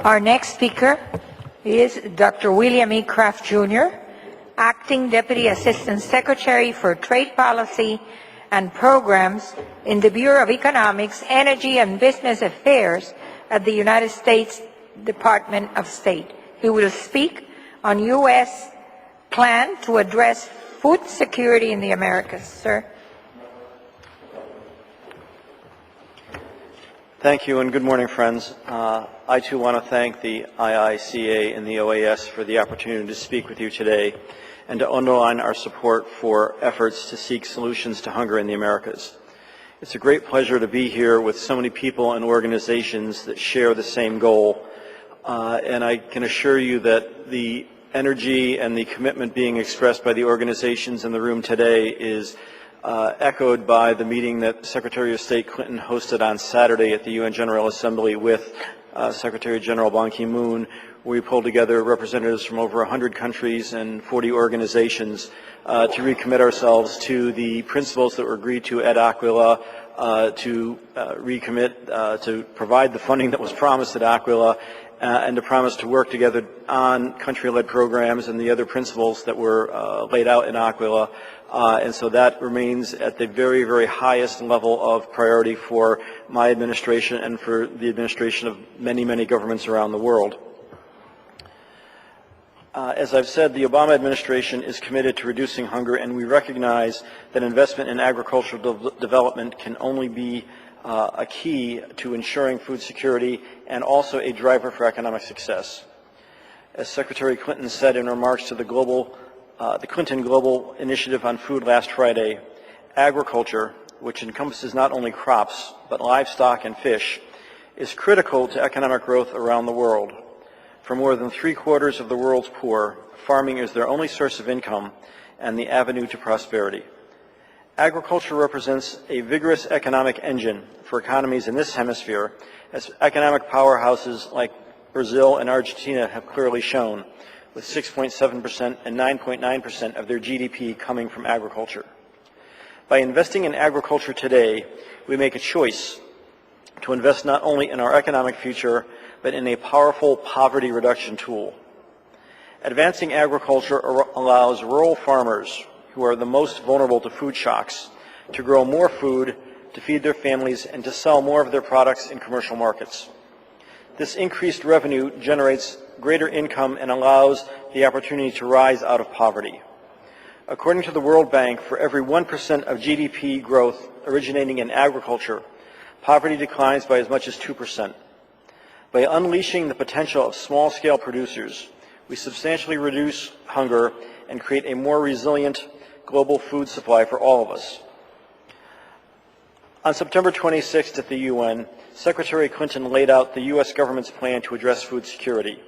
Our next speaker is Dr. William E. Kraft, Jr., Acting Deputy Assistant Secretary for Trade Policy and Programs in the Bureau of Economics, Energy, and Business Affairs at the United States Department of State. He will speak on U.S. plan to address food security in the Americas. Sir. Thank you, and good morning, friends. I, too, want to thank the IICA and the OAS for the opportunity to speak with you today and to underline our support for efforts to seek solutions to hunger in the Americas. It's a great pleasure to be here with so many people and organizations that share the same goal, and I can assure you that the energy and the commitment being expressed by the organizations in the room today is echoed by the meeting that Secretary of State Clinton hosted on Saturday at the UN General Assembly with Secretary General Ban Ki-moon, where we pulled together representatives from over 100 countries and 40 organizations to recommit ourselves to the principles that were agreed to at Aquila, to recommit to provide the funding that was promised at Aquila, and to promise to work together on country-led programs and the other principles that were laid out in Aquila. And so that remains at the very, very highest level of priority for my administration and for the administration of many, many governments around the world. As I've said, the Obama administration is committed to reducing hunger, and we recognize that investment in agricultural development can only be a key to ensuring food security and also a driver for economic success. As Secretary Clinton said in remarks to the Clinton Global Initiative on Food last Friday, agriculture, which encompasses not only crops but livestock and fish, is critical to economic growth around the world. For more than 3/4 of the world's poor, farming is their only source of income and the avenue to prosperity. Agriculture represents a vigorous economic engine for economies in this hemisphere, as economic powerhouses like Brazil and Argentina have clearly shown, with 6.7% and 9.9% of their GDP coming from agriculture. By investing in agriculture today, we make a choice to invest not only in our economic future, but in a powerful poverty reduction tool. Advancing agriculture allows rural farmers, who are the most vulnerable to food shocks, to grow more food, to feed their families, and to sell more of their products in commercial markets. This increased revenue generates greater income and allows the opportunity to rise out of poverty. According to the World Bank, for every 1% of GDP growth originating in agriculture, poverty declines by as much as 2%. By unleashing the potential of small-scale producers, we substantially reduce hunger and create a more resilient global food supply for all of us. On September 26th at the UN, Secretary Clinton laid out the U.S. government's plan to address food security.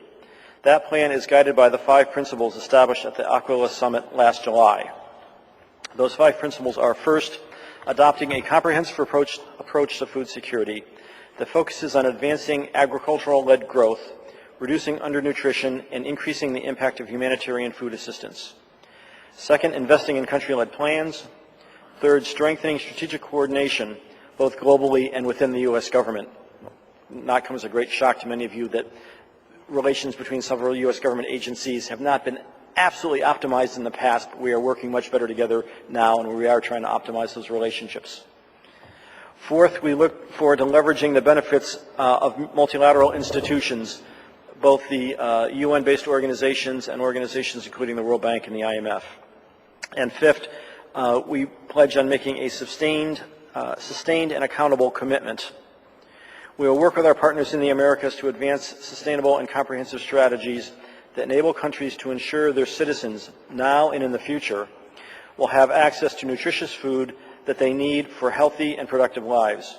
That plan is guided by the 5 principles established at the Aquila Summit last July. Those 5 principles are: first, adopting a comprehensive approach to food security that focuses on advancing agricultural-led growth, reducing undernutrition, and increasing the impact of humanitarian food assistance. Second, investing in country-led plans. Third, strengthening strategic coordination, both globally and within the U.S. government. Not comes as a great shock to many of you that relations between several U.S. government agencies have not been absolutely optimized in the past, but we are working much better together now, and we are trying to optimize those relationships. Fourth, we look forward to leveraging the benefits of multilateral institutions, both the UN-based organizations and organizations including the World Bank and the IMF. And fifth, we pledge on making a sustained and accountable commitment. We will work with our partners in the Americas to advance sustainable and comprehensive strategies that enable countries to ensure their citizens, now and in the future, will have access to nutritious food that they need for healthy and productive lives.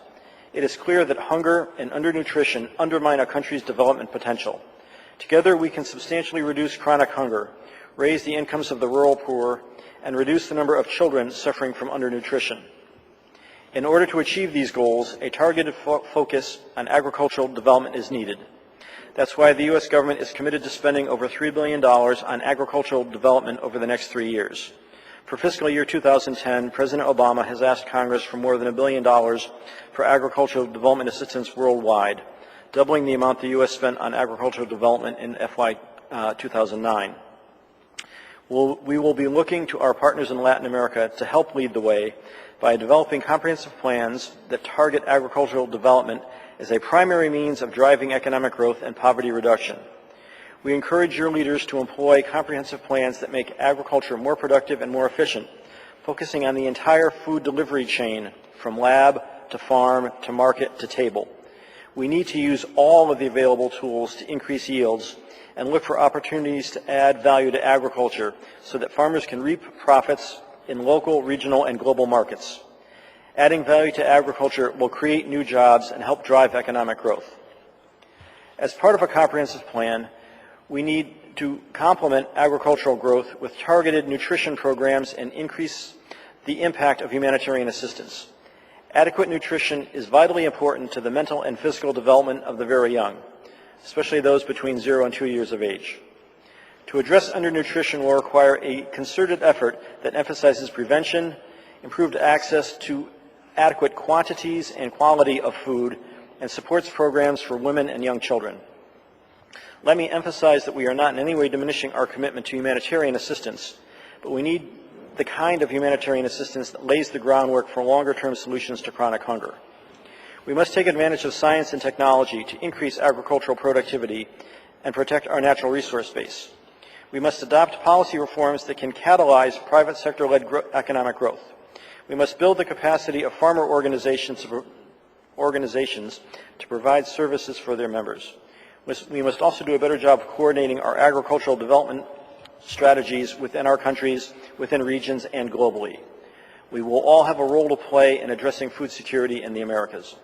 It is clear that hunger and undernutrition undermine a country's development potential. Together, we can substantially reduce chronic hunger, raise the incomes of the rural poor, and reduce the number of children suffering from undernutrition. In order to achieve these goals, a targeted focus on agricultural development is needed. That's why the U.S. government is committed to spending over $3 billion on agricultural development over the next 3 years. For fiscal year 2010, President Obama has asked Congress for more than $1 billion for agricultural development assistance worldwide. doubling the amount the U.S. spent on agricultural development in FY 2009. We will be looking to our partners in Latin America to help lead the way by developing comprehensive plans that target agricultural development as a primary means of driving economic growth and poverty reduction. We encourage your leaders to employ comprehensive plans that make agriculture more productive and more efficient, focusing on the entire food delivery chain from lab to farm to market to table. We need to use all of the available tools to increase yields and look for opportunities to add value to agriculture so that farmers can reap profits in local, regional, and global markets. Adding value to agriculture will create new jobs and help drive economic growth. As part of a comprehensive plan, we need to complement agricultural growth with targeted nutrition programs and increase the impact of humanitarian assistance. Adequate nutrition is vitally important to the mental and physical development of the very young, especially those between 0 and 2 years of age. To address undernutrition will require a concerted effort that emphasizes prevention, improved access to adequate quantities and quality of food, and supports programs for women and young children. Let me emphasize that we are not in any way diminishing our commitment to humanitarian assistance, but we need the kind of humanitarian assistance that lays the groundwork for longer-term solutions to chronic hunger. We must take advantage of science and technology to increase agricultural productivity and protect our natural resource base. We must adopt policy reforms that can catalyze private sector-led economic growth. We must build the capacity of farmer organizations to provide services for their members. We must also do a better job of coordinating our agricultural development strategies within our countries, within regions, and globally. We will all have a role to play in addressing food security in the Americas.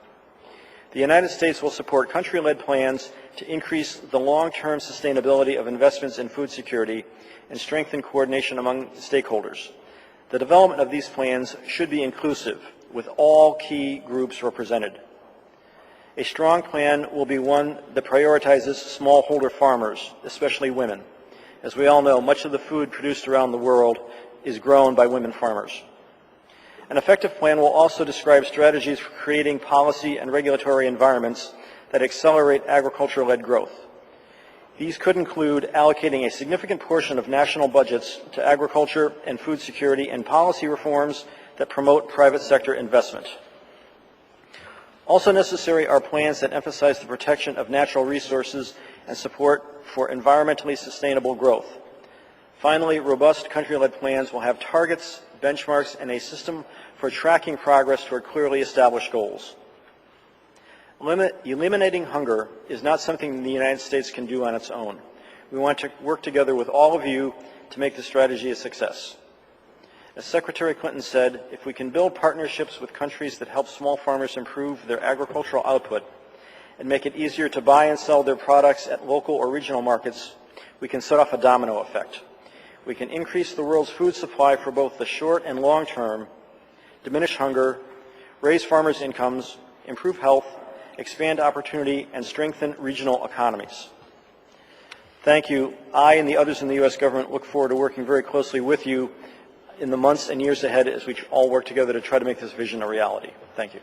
The United States will support country-led plans to increase the long-term sustainability of investments in food security and strengthen coordination among stakeholders. The development of these plans should be inclusive, with all key groups represented. A strong plan will be one that prioritizes smallholder farmers, especially women. As we all know, much of the food produced around the world is grown by women farmers. An effective plan will also describe strategies for creating policy and regulatory environments that accelerate agriculture-led growth. These could include allocating a significant portion of national budgets to agriculture and food security and policy reforms that promote private sector investment. Also necessary are plans that emphasize the protection of natural resources and support for environmentally sustainable growth. Finally, robust country-led plans will have targets, benchmarks, and a system for tracking progress toward clearly established goals. Eliminating hunger is not something the United States can do on its own. We want to work together with all of you to make the strategy a success. As Secretary Clinton said, if we can build partnerships with countries that help small farmers improve their agricultural output and make it easier to buy and sell their products at local or regional markets, we can set off a domino effect. We can increase the world's food supply for both the short and long term, diminish hunger, raise farmers' incomes, improve health, expand opportunity, and strengthen regional economies. Thank you. I and the others in the U.S. government look forward to working very closely with you in the months and years ahead as we all work together to try to make this vision a reality. Thank you.